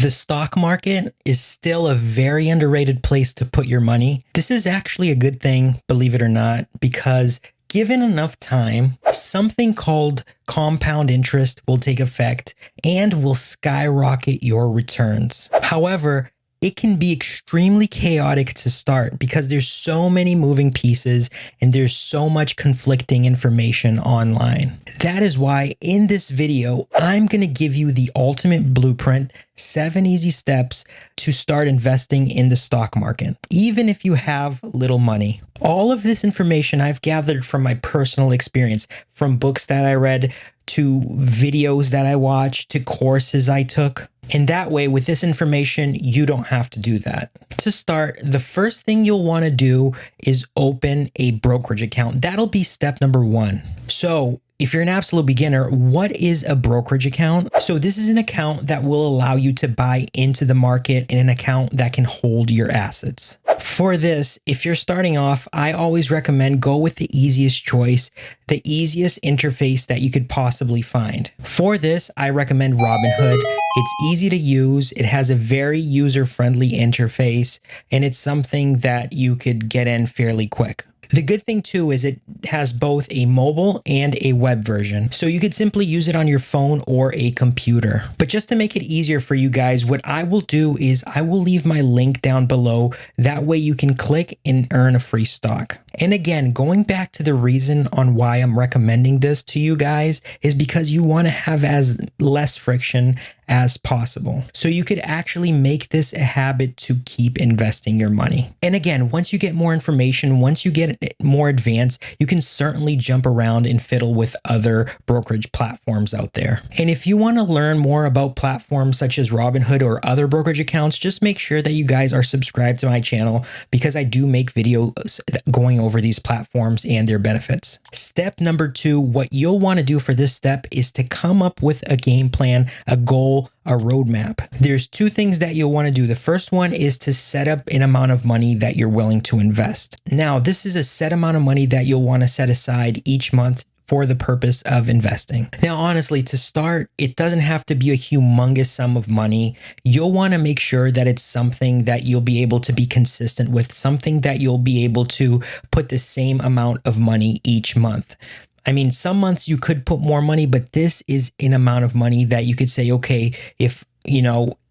The stock market is still a very underrated place to put your money. This is actually a good thing, believe it or not, because given enough time, something called compound interest will take effect and will skyrocket your returns. However, it can be extremely chaotic to start because there's so many moving pieces and there's so much conflicting information online. That is why in this video, I'm going to give you the ultimate blueprint, 7 easy steps to start investing in the stock market, even if you have little money. All of this information I've gathered from my personal experience, from books that I read, to videos that I watched, to courses I took. And that way, with this information, you don't have to do that. To start, the first thing you'll want to do is open a brokerage account. That'll be step number 1. So if you're an absolute beginner, what is a brokerage account? So this is an account that will allow you to buy into the market and an account that can hold your assets. For this, if you're starting off, I always recommend go with the easiest choice, the easiest interface that you could possibly find. For this, I recommend Robinhood. It's easy to use, it has a very user-friendly interface, and it's something that you could get in fairly quick. The good thing too is it has both a mobile and a web version. So you could simply use it on your phone or a computer. But just to make it easier for you guys, what I will do is I will leave my link down below. That way you can click and earn a free stock. And again, going back to the reason on why I'm recommending this to you guys is because you want to have as less friction as possible. So you could actually make this a habit to keep investing your money. And again, once you get more information, once you get more advanced, you can certainly jump around and fiddle with other brokerage platforms out there. And if you want to learn more about platforms such as Robinhood or other brokerage accounts, just make sure that you guys are subscribed to my channel because I do make videos going over these platforms and their benefits. Step number 2, what you'll want to do for this step is to come up with a game plan, a goal, a roadmap. There's 2 things that you'll want to do. The first one is to set up an amount of money that you're willing to invest. Now, this is a set amount of money that you'll want to set aside each month for the purpose of investing. Now, honestly, to start, it doesn't have to be a humongous sum of money. You'll want to make sure that it's something that you'll be able to be consistent with, something that you'll be able to put the same amount of money each month. I mean, some months you could put more money, but this is an amount of money that you could say, okay, if,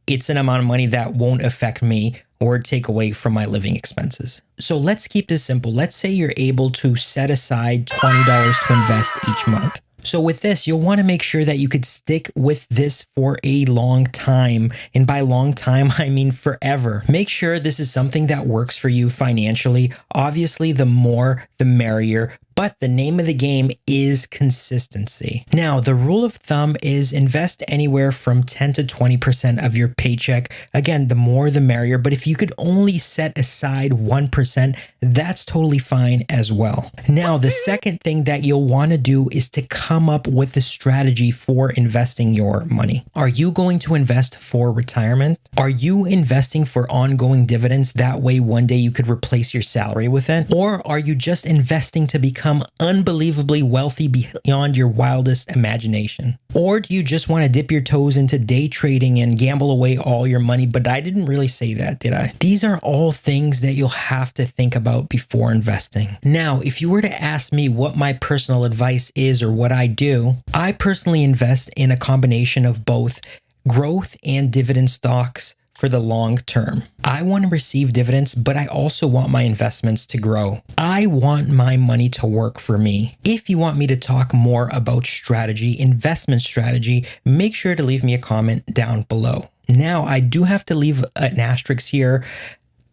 it's an amount of money that won't affect me or take away from my living expenses. So let's keep this simple. Let's say you're able to set aside $20 to invest each month. So with this, you'll want to make sure that you could stick with this for a long time. And by long time, I mean forever. Make sure this is something that works for you financially. Obviously, the more, the merrier. But the name of the game is consistency. Now, the rule of thumb is invest anywhere from 10 to 20% of your paycheck. Again, the more the merrier, but if you could only set aside 1%, that's totally fine as well. Now, the second thing that you'll want to do is to come up with a strategy for investing your money. Are you going to invest for retirement? Are you investing for ongoing dividends? That way, one day you could replace your salary with it? Or are you just investing to become unbelievably wealthy beyond your wildest imagination? Or do you just want to dip your toes into day trading and gamble away all your money? But I didn't really say that, did I? These are all things that you'll have to think about before investing. Now, if you were to ask me what my personal advice is or what I do, I personally invest in a combination of both growth and dividend stocks for the long term. I want to receive dividends, but I also want my investments to grow. I want my money to work for me. If you want me to talk more about strategy, investment strategy, make sure to leave me a comment down below. Now, I do have to leave an asterisk here.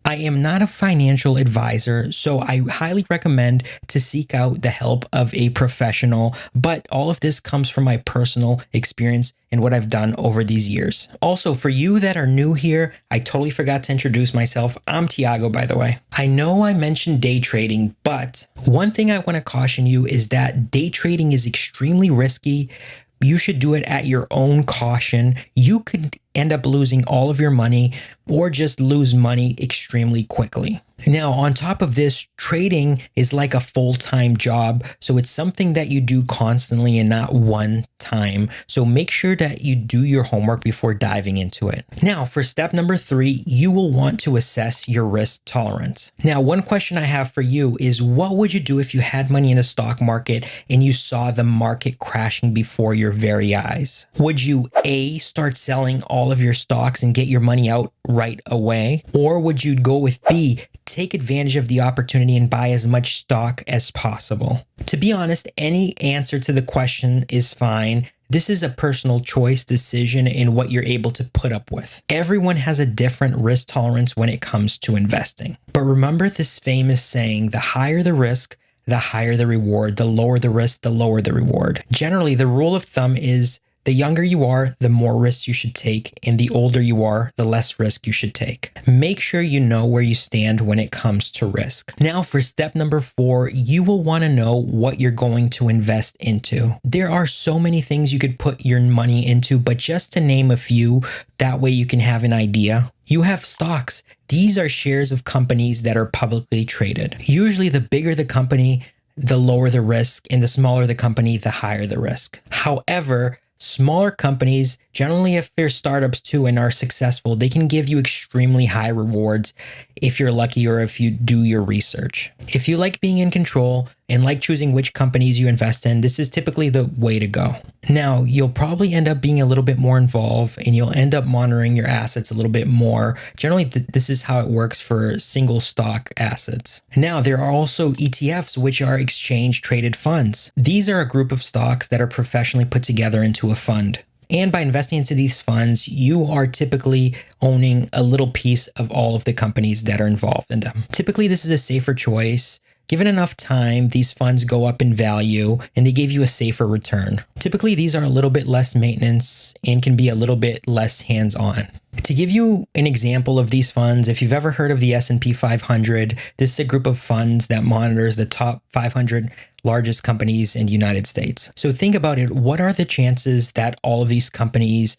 I am not a financial advisor, so I highly recommend to seek out the help of a professional, but all of this comes from my personal experience and what I've done over these years. Also, for you that are new here, I totally forgot to introduce myself. I'm Thiago, by the way. I know I mentioned day trading, but one thing I want to caution you is that day trading is extremely risky. You should do it at your own caution. You could end up losing all of your money or just lose money extremely quickly. Now, on top of this, trading is like a full-time job. So it's something that you do constantly and not one time. So make sure that you do your homework before diving into it. Now, for step number 3, you will want to assess your risk tolerance. Now, one question I have for you is, what would you do if you had money in a stock market and you saw the market crashing before your very eyes? Would you A, start selling all of your stocks and get your money out right away? Or would you go with B, take advantage of the opportunity and buy as much stock as possible? To be honest, any answer to the question is fine. This is a personal choice decision in what you're able to put up with. Everyone has a different risk tolerance when it comes to investing. But remember this famous saying, the higher the risk, the higher the reward. The lower the risk, the lower the reward. Generally, the rule of thumb is the younger you are, the more risks you should take, and the older you are, the less risk you should take. Make sure you know where you stand when it comes to risk. Now, for step number 4, you will want to know what you're going to invest into. There are so many things you could put your money into, but just to name a few, that way you can have an idea. You have stocks. These are shares of companies that are publicly traded. Usually, the bigger the company, the lower the risk, and the smaller the company, the higher the risk. However, smaller companies, generally if they're startups too and are successful, they can give you extremely high rewards if you're lucky or if you do your research. If you like being in control and like choosing which companies you invest in, this is typically the way to go. Now, you'll probably end up being a little bit more involved and you'll end up monitoring your assets a little bit more. Generally, this is how it works for single stock assets. Now, there are also ETFs, which are exchange traded funds. These are a group of stocks that are professionally put together into a fund. And by investing into these funds, you are typically owning a little piece of all of the companies that are involved in them. Typically, this is a safer choice. Given enough time, these funds go up in value and they give you a safer return. Typically, these are a little bit less maintenance and can be a little bit less hands-on. To give you an example of these funds, if you've ever heard of the S&P 500, this is a group of funds that monitors the top 500 largest companies in the United States. So think about it. What are the chances that all of these companies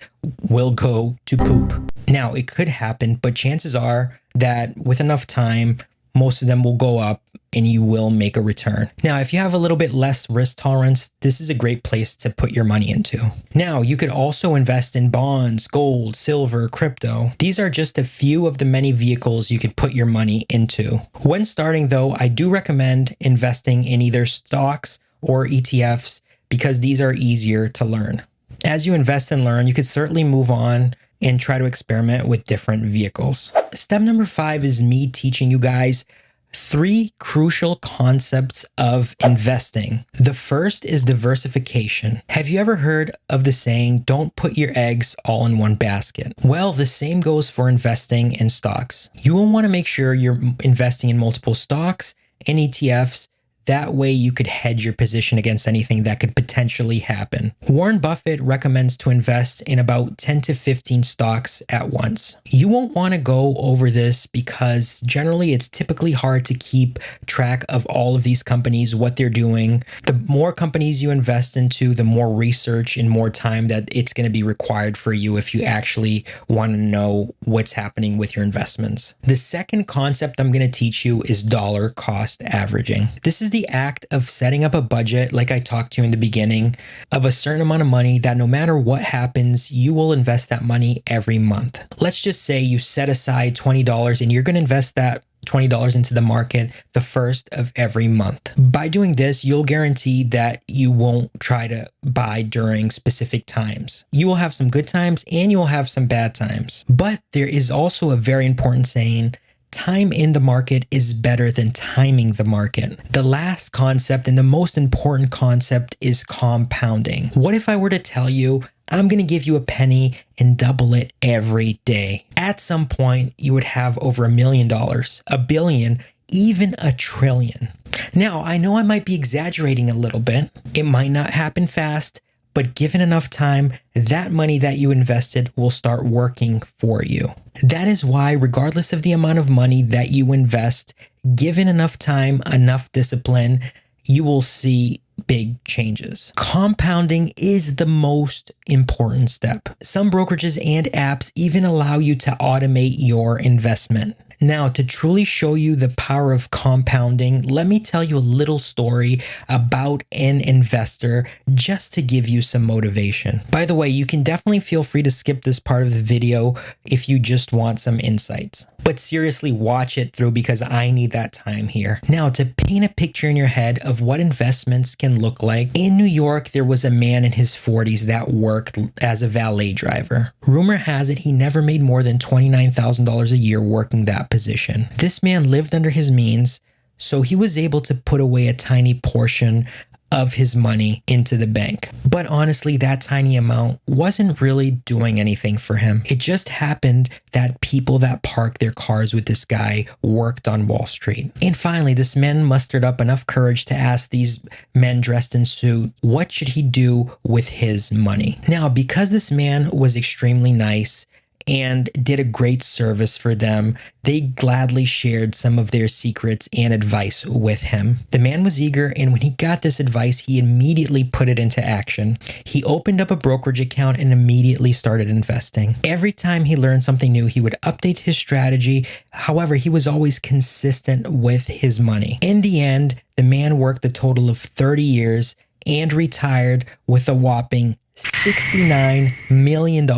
will go to poop? Now, it could happen, but chances are that with enough time, most of them will go up and you will make a return. Now, if you have a little bit less risk tolerance, this is a great place to put your money into. Now, you could also invest in bonds, gold, silver, crypto. These are just a few of the many vehicles you could put your money into. When starting though, I do recommend investing in either stocks or ETFs because these are easier to learn. As you invest and learn, you could certainly move on and try to experiment with different vehicles. Step number 5 is me teaching you guys 3 crucial concepts of investing. The first is diversification. Have you ever heard of the saying, don't put your eggs all in one basket? Well, the same goes for investing in stocks. You will want to make sure you're investing in multiple stocks and ETFs. That way you could hedge your position against anything that could potentially happen. Warren Buffett recommends to invest in about 10 to 15 stocks at once. You won't want to go over this because generally it's typically hard to keep track of all of these companies, what they're doing. The more companies you invest into, the more research and more time that it's going to be required for you if you actually want to know what's happening with your investments. The second concept I'm going to teach you is dollar cost averaging. This is the act of setting up a budget, like I talked to you in the beginning, of a certain amount of money that no matter what happens, you will invest that money every month. Let's just say you set aside $20 and you're going to invest that $20 into the market the first of every month. By doing this, you'll guarantee that you won't try to buy during specific times. You will have some good times and you will have some bad times. But there is also a very important saying, time in the market is better than timing the market. The last concept and the most important concept is compounding. What if I were to tell you, I'm going to give you a penny and double it every day? At some point, you would have over $1 million, $1 billion, even $1 trillion. Now, I know I might be exaggerating a little bit. It might not happen fast, but given enough time, that money that you invested will start working for you. That is why, regardless of the amount of money that you invest, given enough time, enough discipline, you will see big changes. Compounding is the most important step. Some brokerages and apps even allow you to automate your investment. Now, to truly show you the power of compounding, let me tell you a little story about an investor just to give you some motivation. By the way, you can definitely feel free to skip this part of the video if you just want some insights. But seriously, watch it through because I need that time here. Now, to paint a picture in your head of what investments can look like, in New York, there was a man in his 40s that worked as a valet driver. Rumor has it he never made more than $29,000 a year working that position. This man lived under his means, so he was able to put away a tiny portion of his money into the bank. But honestly, that tiny amount wasn't really doing anything for him. It just happened that people that parked their cars with this guy worked on Wall Street. And finally, this man mustered up enough courage to ask these men dressed in suit, what should he do with his money? Now, because this man was extremely nice and did a great service for them, they gladly shared some of their secrets and advice with him. The man was eager, and when he got this advice, he immediately put it into action. He opened up a brokerage account and immediately started investing. Every time he learned something new, he would update his strategy. However, he was always consistent with his money. In the end, the man worked a total of 30 years and retired with a whopping $69 million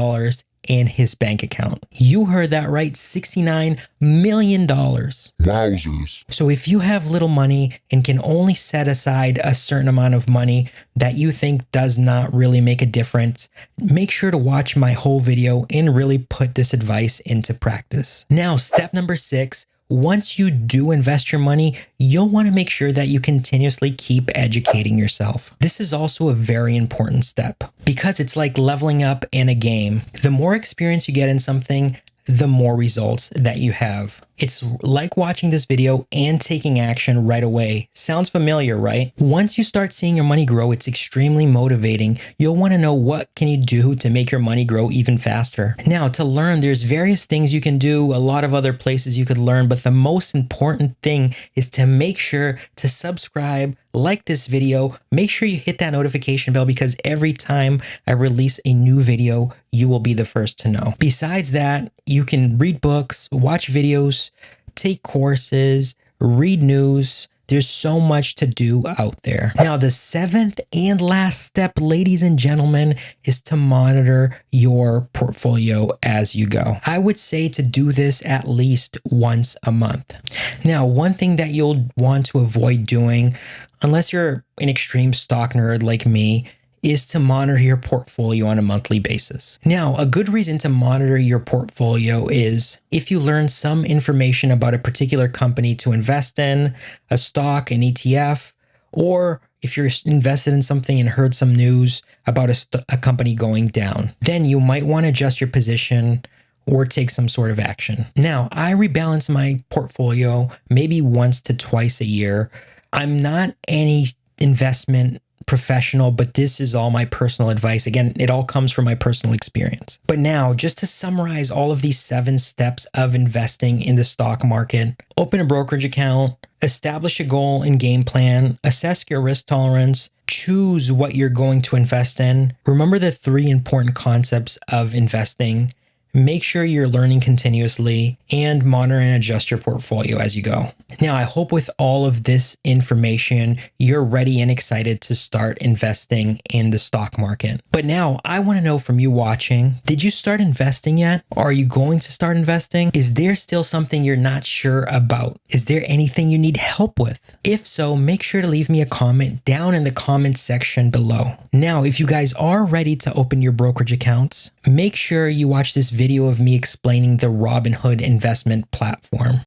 in his bank account. You heard that right, $69 million. Wowzers. So if you have little money and can only set aside a certain amount of money that you think does not really make a difference, make sure to watch my whole video and really put this advice into practice. Now, step number 6. Once you do invest your money, you'll want to make sure that you continuously keep educating yourself. This is also a very important step because it's like leveling up in a game. The more experience you get in something, the more results that you have. It's like watching this video and taking action right away. Sounds familiar, right? Once you start seeing your money grow, it's extremely motivating. You'll want to know what can you do to make your money grow even faster. Now, to learn, there's various things you can do, a lot of other places you could learn, but the most important thing is to make sure to subscribe, like this video, make sure you hit that notification bell because every time I release a new video, you will be the first to know. Besides that, you can read books, watch videos, take courses, read news. There's so much to do out there. Now, the 7th and last step, ladies and gentlemen, is to monitor your portfolio as you go. I would say to do this at least once a month. Now, one thing that you'll want to avoid doing, unless you're an extreme stock nerd like me, is to monitor your portfolio on a monthly basis. Now, a good reason to monitor your portfolio is if you learn some information about a particular company to invest in, a stock, an ETF, or if you're invested in something and heard some news about a company going down, then you might want to adjust your position or take some sort of action. Now, I rebalance my portfolio maybe once to twice a year. I'm not any investment professional, but this is all my personal advice. Again, it all comes from my personal experience. But now, just to summarize all of these 7 steps of investing in the stock market: open a brokerage account, establish a goal and game plan, assess your risk tolerance, choose what you're going to invest in. Remember the 3 important concepts of investing. Make sure you're learning continuously and monitor and adjust your portfolio as you go. Now, I hope with all of this information, you're ready and excited to start investing in the stock market. But now I want to know from you watching, did you start investing yet? Are you going to start investing? Is there still something you're not sure about? Is there anything you need help with? If so, make sure to leave me a comment down in the comment section below. Now, if you guys are ready to open your brokerage accounts, make sure you watch this video of me explaining the Robinhood investment platform.